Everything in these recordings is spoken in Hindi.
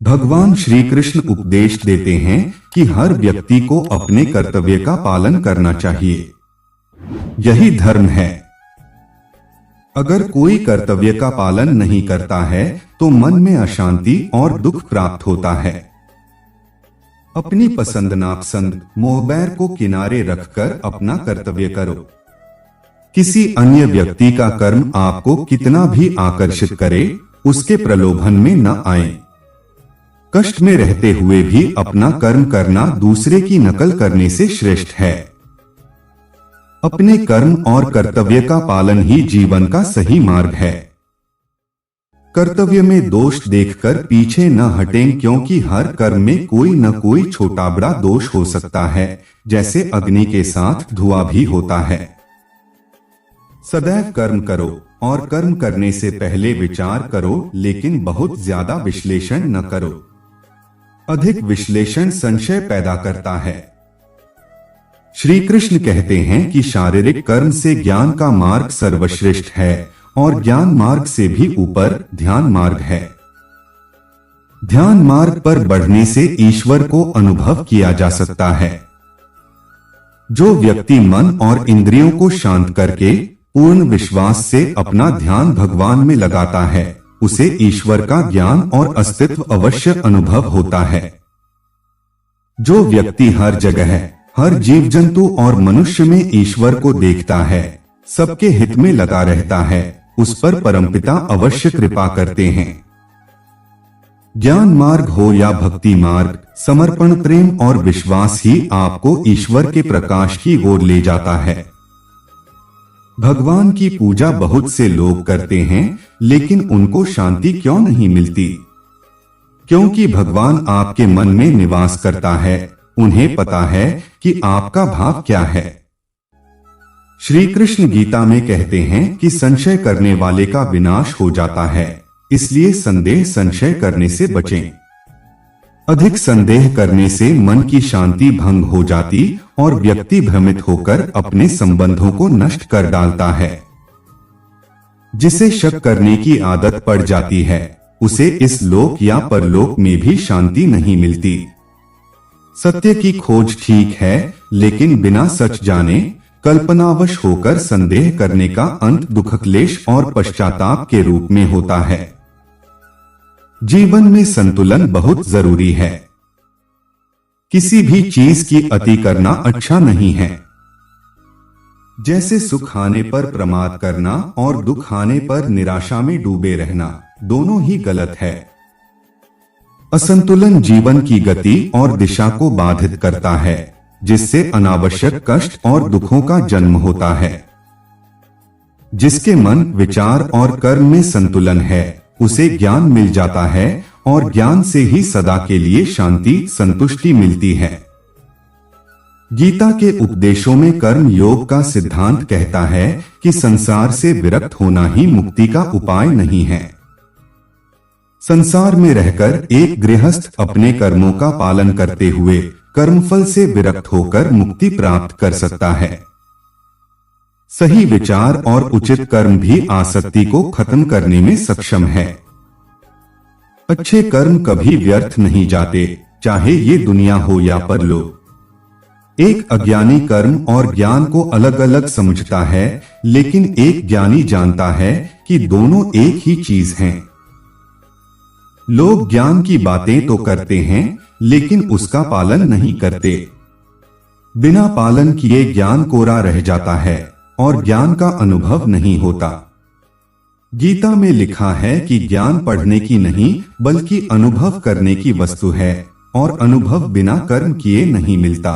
भगवान श्री कृष्ण उपदेश देते हैं कि हर व्यक्ति को अपने कर्तव्य का पालन करना चाहिए। यही धर्म है। अगर कोई कर्तव्य का पालन नहीं करता है तो मन में अशांति और दुख प्राप्त होता है। अपनी पसंद नापसंद मोहबैर को किनारे रखकर अपना कर्तव्य करो। किसी अन्य व्यक्ति का कर्म आपको कितना भी आकर्षित करे, उसके प्रलोभन में न आए। कष्ट में रहते हुए भी अपना कर्म करना दूसरे की नकल करने से श्रेष्ठ है। अपने कर्म और कर्तव्य का पालन ही जीवन का सही मार्ग है। कर्तव्य में दोष देखकर पीछे न हटें, क्योंकि हर कर्म में कोई न कोई छोटा बड़ा दोष हो सकता है, जैसे अग्नि के साथ धुआं भी होता है। सदैव कर्म करो और कर्म करने से पहले विचार करो, लेकिन बहुत ज्यादा विश्लेषण न करो। अधिक विश्लेषण संशय पैदा करता है। श्री कृष्ण कहते हैं कि शारीरिक कर्म से ज्ञान का मार्ग सर्वश्रेष्ठ है और ज्ञान मार्ग से भी ऊपर ध्यान मार्ग है। ध्यान मार्ग पर बढ़ने से ईश्वर को अनुभव किया जा सकता है। जो व्यक्ति मन और इंद्रियों को शांत करके पूर्ण विश्वास से अपना ध्यान भगवान में लगाता है, उसे ईश्वर का ज्ञान और अस्तित्व अवश्य अनुभव होता है। जो व्यक्ति हर जगह हर जीव जंतु और मनुष्य में ईश्वर को देखता है, सबके हित में लगा रहता है, उस पर परमपिता अवश्य कृपा करते हैं। ज्ञान मार्ग हो या भक्ति मार्ग, समर्पण प्रेम और विश्वास ही आपको ईश्वर के प्रकाश की ओर ले जाता है। भगवान की पूजा बहुत से लोग करते हैं, लेकिन उनको शांति क्यों नहीं मिलती? क्योंकि भगवान आपके मन में निवास करता है। उन्हें पता है कि आपका भाव क्या है। श्री कृष्ण गीता में कहते हैं कि संशय करने वाले का विनाश हो जाता है, इसलिए संदेह संशय करने से बचें। अधिक संदेह करने से मन की शांति भंग हो जाती और व्यक्ति भ्रमित होकर अपने संबंधों को नष्ट कर डालता है। जिसे शक करने की आदत पड़ जाती है, उसे इस लोक या परलोक में भी शांति नहीं मिलती। सत्य की खोज ठीक है, लेकिन बिना सच जाने कल्पनावश होकर संदेह करने का अंत दुख क्लेश और पश्चाताप के रूप में होता है। जीवन में संतुलन बहुत जरूरी है। किसी भी चीज की अति करना अच्छा नहीं है। जैसे सुख आने पर प्रमाद करना और दुख आने पर निराशा में डूबे रहना, दोनों ही गलत है। असंतुलन जीवन की गति और दिशा को बाधित करता है, जिससे अनावश्यक कष्ट और दुखों का जन्म होता है। जिसके मन, विचार और कर्म में संतुलन है, उसे ज्ञान मिल जाता है और ज्ञान से ही सदा के लिए शांति संतुष्टि मिलती है। गीता के उपदेशों में कर्म योग का सिद्धांत कहता है कि संसार से विरक्त होना ही मुक्ति का उपाय नहीं है। संसार में रहकर एक गृहस्थ अपने कर्मों का पालन करते हुए कर्मफल से विरक्त होकर मुक्ति प्राप्त कर सकता है। सही विचार और उचित कर्म भी आसक्ति को खत्म करने में सक्षम है। अच्छे कर्म कभी व्यर्थ नहीं जाते, चाहे ये दुनिया हो या परलोक। एक अज्ञानी कर्म और ज्ञान को अलग अलग समझता है, लेकिन एक ज्ञानी जानता है कि दोनों एक ही चीज हैं। लोग ज्ञान की बातें तो करते हैं, लेकिन उसका पालन नहीं करते। बिना पालन किए ज्ञान कोरा रह जाता है और ज्ञान का अनुभव नहीं होता। गीता में लिखा है कि ज्ञान पढ़ने की नहीं बल्कि अनुभव करने की वस्तु है और अनुभव बिना कर्म किए नहीं मिलता।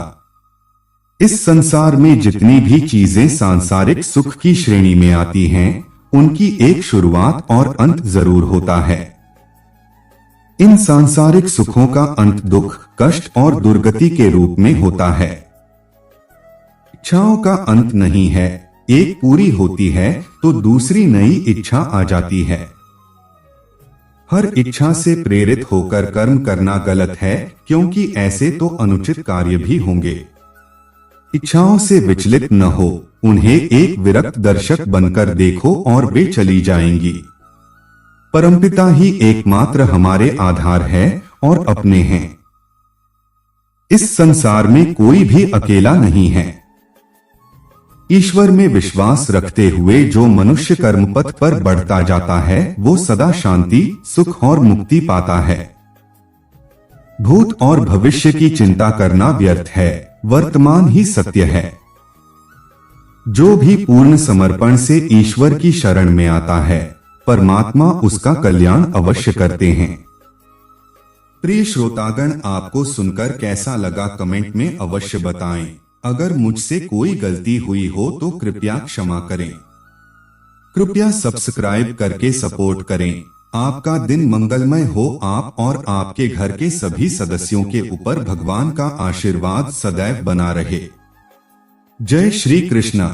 इस संसार में जितनी भी चीजें सांसारिक सुख की श्रेणी में आती हैं, उनकी एक शुरुआत और अंत जरूर होता है। इन सांसारिक सुखों का अंत दुख, कष्ट और दुर्गति के रूप में होता है। इच्छाओं का अंत नहीं है, एक पूरी होती है तो दूसरी नई इच्छा आ जाती है। हर इच्छा से प्रेरित होकर कर्म करना गलत है, क्योंकि ऐसे तो अनुचित कार्य भी होंगे। इच्छाओं से विचलित न हो, उन्हें एक विरक्त दर्शक बनकर देखो और वे चली जाएंगी। परमपिता ही एकमात्र हमारे आधार है और अपने हैं। इस संसार में कोई भी अकेला नहीं है। ईश्वर में विश्वास रखते हुए जो मनुष्य कर्म पथ पर बढ़ता जाता है वो सदा शांति, सुख और मुक्ति पाता है। भूत और भविष्य की चिंता करना व्यर्थ है, वर्तमान ही सत्य है। जो भी पूर्ण समर्पण से ईश्वर की शरण में आता है, परमात्मा उसका कल्याण अवश्य करते हैं। प्रिय श्रोतागण, आपको सुनकर कैसा लगा कमेंट में अवश्य बताएं। अगर मुझसे कोई गलती हुई हो तो कृपया क्षमा करें। कृपया सब्सक्राइब करके सपोर्ट करें। आपका दिन मंगलमय हो। आप और आपके घर के सभी सदस्यों के ऊपर भगवान का आशीर्वाद सदैव बना रहे। जय श्री कृष्ण।